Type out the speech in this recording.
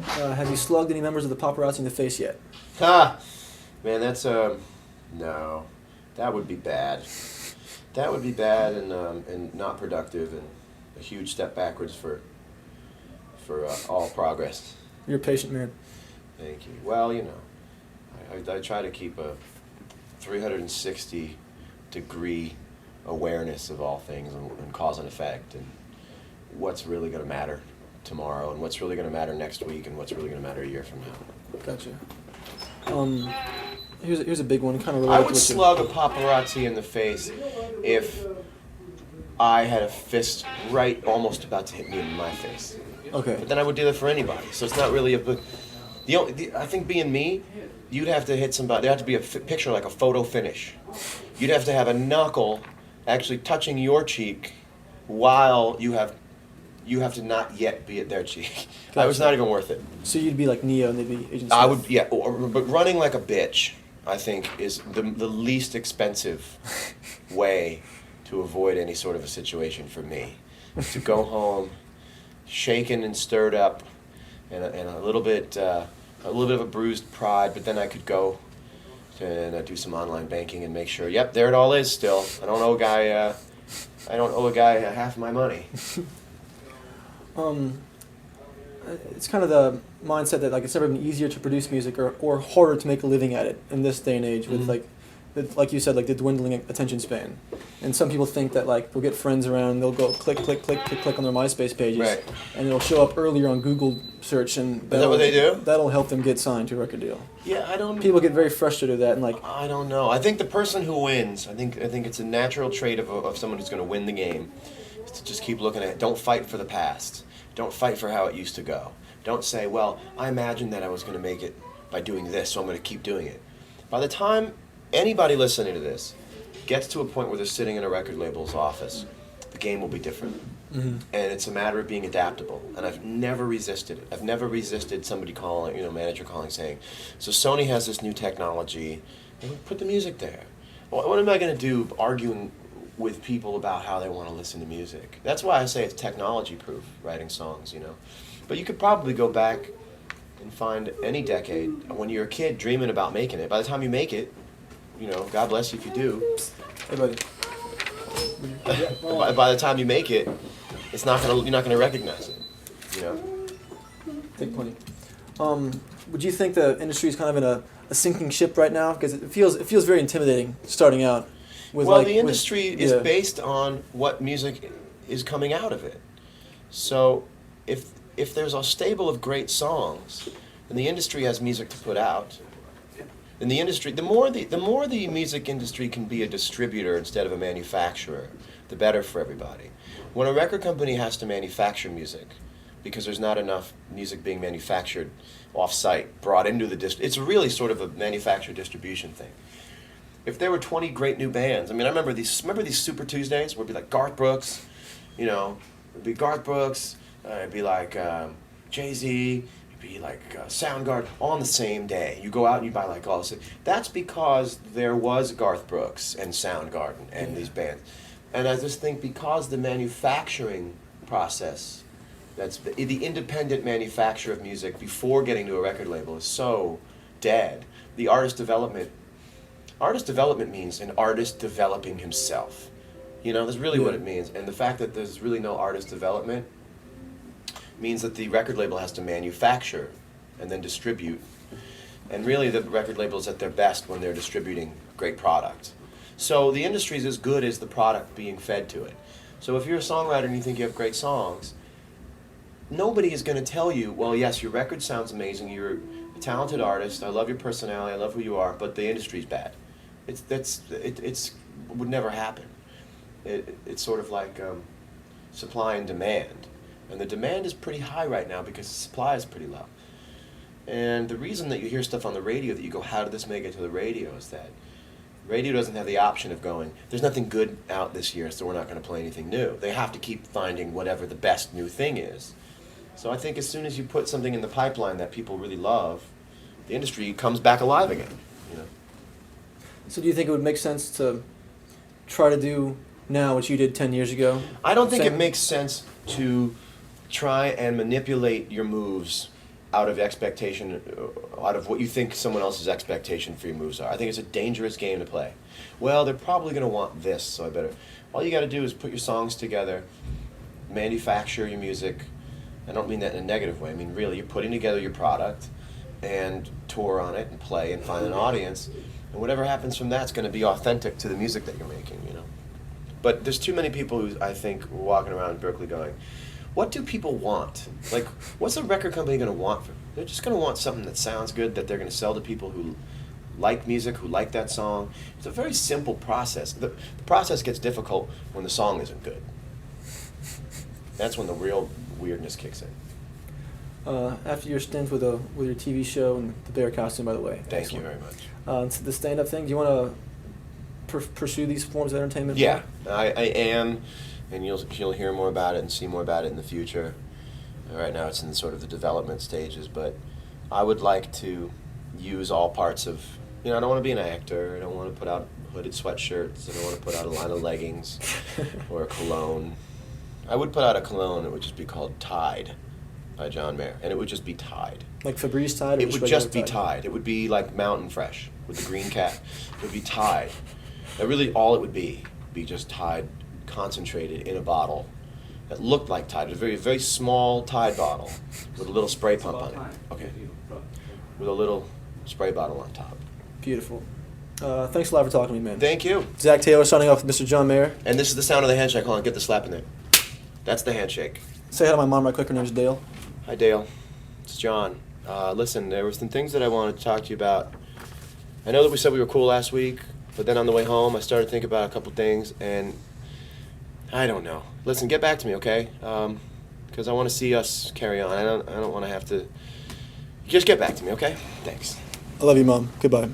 Have you slugged any members of the paparazzi in the face yet? Ha! Man, that's no. That would be bad. That would be bad and not productive and a huge step backwards for all progress. You're a patient man. Thank you. Well, you know, I try to keep a 360-degree awareness of all things and cause and effect and what's really going to matter tomorrow and what's really going to matter next week and what's really going to matter a year from now. Gotcha. Here's a big one, kind of related I to would what slug a paparazzi in the face if I had a fist right almost about to hit me in my face. Okay. But then I would do that for anybody. So it's not really I think being me, you'd have to hit somebody. There have to be a picture like a photo finish. You'd have to have a knuckle actually touching your cheek while you have to not yet be at their cheek. I was not even worth it. So you'd be like Neo and they'd be Agent Smith? I would, yeah. But running like a bitch, I think, is the least expensive way to avoid any sort of a situation for me. To go home, shaken and stirred up, and a little bit of a bruised pride. But then I could go and do some online banking and make sure, yep, there it all is. Still, I don't owe a guy half my money. It's kind of the mindset that like it's never been easier to produce music or harder to make a living at it in this day and age with like you said, like the dwindling attention span. And some people think that like they'll get friends around, they'll go click on their MySpace pages, Right. And it'll show up earlier on Google search, and Is that what they do? That'll help them get signed to a record deal. Yeah, I don't. People get very frustrated with that, and like I don't know. I think the person who wins, I think it's a natural trait of someone who's going to win the game, is to just keep looking at it. Don't fight for the past. Don't fight for how it used to go. Don't say, well, I imagined that I was going to make it by doing this, so I'm going to keep doing it. By the time anybody listening to this gets to a point where they're sitting in a record label's office, the game will be different. Mm-hmm. And it's a matter of being adaptable. And I've never resisted it. I've never resisted somebody calling, manager calling saying, so Sony has this new technology, put the music there. Well, what am I going to do arguing with people about how they want to listen to music? That's why I say it's technology proof, writing songs, But you could probably go back and find any decade when you're a kid dreaming about making it. By the time you make it, God bless you if you do. hey buddy. By the time you make it, you're not gonna recognize it. Take plenty. Would you think the industry is kind of in a sinking ship right now? Because it feels very intimidating starting out. The industry is based on what music is coming out of it. So if there's a stable of great songs, and the industry has music to put out, then the industry, the more the music industry can be a distributor instead of a manufacturer, the better for everybody. When a record company has to manufacture music because there's not enough music being manufactured off-site, brought into it's really sort of a manufacturer distribution thing. If there were 20 great new bands, I remember these Super Tuesdays where it'd be like Garth Brooks, it'd be Garth Brooks, it'd be like Jay-Z, it'd be like Soundgarden, all on the same day. You go out and you buy like all this. That's because there was Garth Brooks and Soundgarden and these bands. And I just think because the manufacturing process, that's the independent manufacture of music before getting to a record label is so dead. The artist development means an artist developing himself. That's really what it means. And the fact that there's really no artist development means that the record label has to manufacture and then distribute. And really the record label is at their best when they're distributing great product. So the industry is as good as the product being fed to it. So if you're a songwriter and you think you have great songs, nobody is going to tell you, well, yes, your record sounds amazing, you're a talented artist, I love your personality, I love who you are, but the industry's bad. It would never happen. It's sort of like supply and demand. And the demand is pretty high right now because the supply is pretty low. And the reason that you hear stuff on the radio that you go, how did this make it to the radio, is that radio doesn't have the option of going, there's nothing good out this year, so we're not going to play anything new. They have to keep finding whatever the best new thing is. So I think as soon as you put something in the pipeline that people really love, the industry comes back alive again. So do you think it would make sense to try to do now what you did 10 years ago? I don't think it makes sense to try and manipulate your moves out of expectation, out of what you think someone else's expectation for your moves are. I think it's a dangerous game to play. Well, they're probably going to want this, so I better. All you got to do is put your songs together, manufacture your music. I don't mean that in a negative way. I mean, really, you're putting together your product and tour on it and play and find an audience. And whatever happens from that's going to be authentic to the music that you're making, you know. But there's too many people who I think are walking around Berklee going, what do people want? Like, what's a record company going to want? They're just going to want something that sounds good, that they're going to sell to people who like music, who like that song. It's a very simple process. The process gets difficult when the song isn't good. That's when the real weirdness kicks in. After your stint with your TV show and the bear costume, by the way. Thank you very much. The stand-up thing, do you want to pursue these forms of entertainment? Yeah, I am, and you'll hear more about it and see more about it in the future. Right now it's in sort of the development stages, but I would like to use all parts of, I don't want to be an actor, I don't want to put out hooded sweatshirts, I don't want to put out a line of leggings or a cologne. I would put out a cologne, it would just be called Tide by John Mayer, and it would just be Tide. Like Febreze Tide? Or it would just be Tide. It would be like Mountain Fresh with the green cap. It would be Tide. That really all it would be just Tide concentrated in a bottle that looked like Tide. It was a very, very small Tide bottle with a little spray pump on it. Okay. With a little spray bottle on top. Beautiful. Thanks a lot for talking to me, man. Thank you. Zac Taylor signing off with Mr. John Mayer. And this is the sound of the handshake. Hold on, get the slap in there. That's the handshake. Say hi to my mom right quick. Her name's Dale. Hi, Dale. It's John. Listen, there were some things that I wanted to talk to you about. I know that we said we were cool last week, but then on the way home, I started thinking about a couple things, and I don't know. Listen, get back to me, okay? Because I want to see us carry on. I don't want to have to. Just get back to me, okay? Thanks. I love you, Mom. Goodbye.